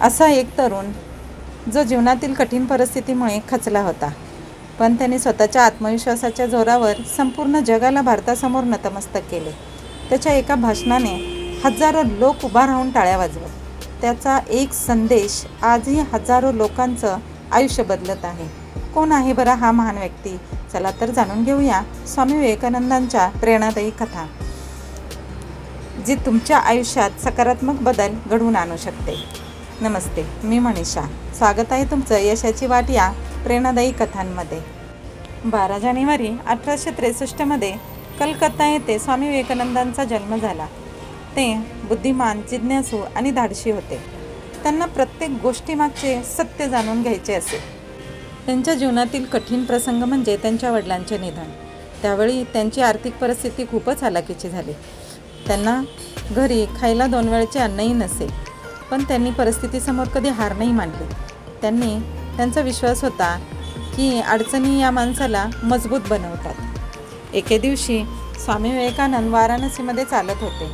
असा एक तरुण जो जीवनातील कठीण परिस्थितीमुळे खचला होता, पण त्याने स्वतःच्या आत्मविश्वासाच्या जोरावर संपूर्ण जगाला भारतासमोर नतमस्तक केले. त्याच्या एका भाषणाने हजारो लोक उभा राहून टाळ्या वाजवत. त्याचा एक संदेश आजही हजारो लोकांचं आयुष्य बदलत आहे. कोण आहे बरा हा महान व्यक्ती? चला तर जाणून घेऊया स्वामी विवेकानंदांच्या प्रेरणादायी कथा, जी तुमच्या आयुष्यात सकारात्मक बदल घडवून आणू शकते. नमस्ते, मी मनीषा. स्वागत आहे तुमचं यशाची वाट या प्रेरणादायी कथांमध्ये. 12 जानेवारी 1863 कलकत्ता येथे स्वामी विवेकानंदांचा जन्म झाला. ते बुद्धिमान, जिज्ञासू आणि धाडसी होते. त्यांना प्रत्येक गोष्टीमागचे सत्य जाणून घ्यायचे असे. त्यांच्या जीवनातील कठीण प्रसंग म्हणजे त्यांच्या वडिलांचे निधन. त्यावेळी त्यांची आर्थिक परिस्थिती खूपच हलाखीची झाली. त्यांना घरी खायला 2 वेळचे अन्नही नसे, पण त्यांनी परिस्थितीसमोर कधी हार नाही मानली. त्यांचा विश्वास होता की अडचणी या माणसाला मजबूत बनवतात. एके दिवशी स्वामी विवेकानंद वाराणसीमध्ये चालत होते.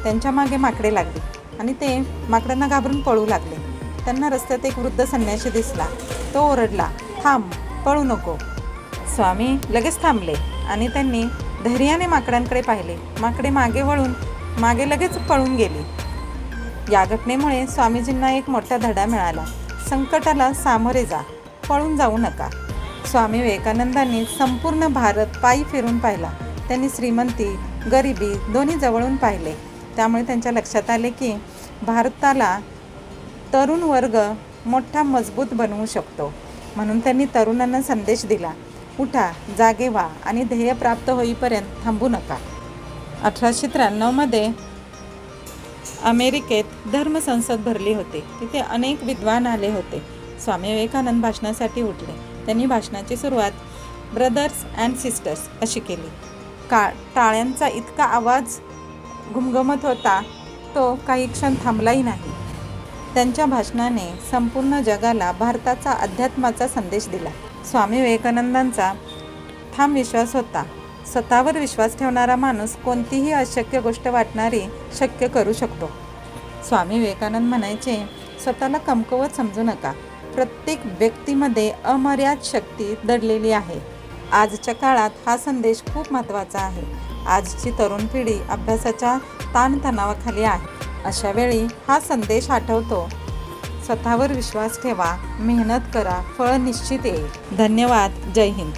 त्यांच्या मागे माकडे लागली आणि ते माकडांना घाबरून पळू लागले. त्यांना रस्त्यात एक वृद्ध संन्यासी दिसला. तो ओरडला, "थांब, पळू नको." स्वामी लगेच थांबले आणि त्यांनी धैर्याने माकडांकडे पाहिले. माकडे मागे वळून मागे लगेच पळून गेली. या घटनेमुळे स्वामीजींना एक मोठा धडा मिळाला. संकटाला सामोरे जा, पळून जाऊ नका. स्वामी विवेकानंदांनी संपूर्ण भारत पायी फिरून पाहिला. त्यांनी श्रीमंती, गरिबी दोन्ही जवळून पाहिले. त्यामुळे त्यांच्या लक्षात आले की भारताला तरुण वर्ग मोठा मजबूत बनवू शकतो. म्हणून त्यांनी तरुणांना संदेश दिला, उठा, जागे व्हा आणि ध्येय प्राप्त होईपर्यंत थांबू नका. 1893 अमेरिकेत धर्मसंसद भरली होती. तिथे अनेक विद्वान आले होते. स्वामी विवेकानंद भाषणासाठी उठले. त्यांनी भाषणाची सुरुवात ब्रदर्स अँड सिस्टर्स अशी केली. टाळ्यांचा इतका आवाज घुमघुमत होता, तो काही क्षण थांबलाही नाही. त्यांच्या भाषणाने संपूर्ण जगाला भारताचा अध्यात्माचा संदेश दिला. स्वामी विवेकानंदांचा ठाम विश्वास होता, स्वतःवर विश्वास ठेवणारा माणूस कोणतीही अशक्य गोष्ट वाटणारी शक्य करू शकतो. स्वामी विवेकानंद म्हणायचे, स्वतःला कमकुवत समजू नका. प्रत्येक व्यक्तीमध्ये अमर्याद शक्ती दडलेली आहे. आजच्या काळात हा संदेश खूप महत्त्वाचा आहे. आजची तरुण पिढी अभ्यासाच्या ताणतणावाखाली आहे. अशा वेळी हा संदेश आठवतो. स्वतःवर विश्वास ठेवा, मेहनत करा, फळ निश्चित येईल. धन्यवाद. जय हिंद.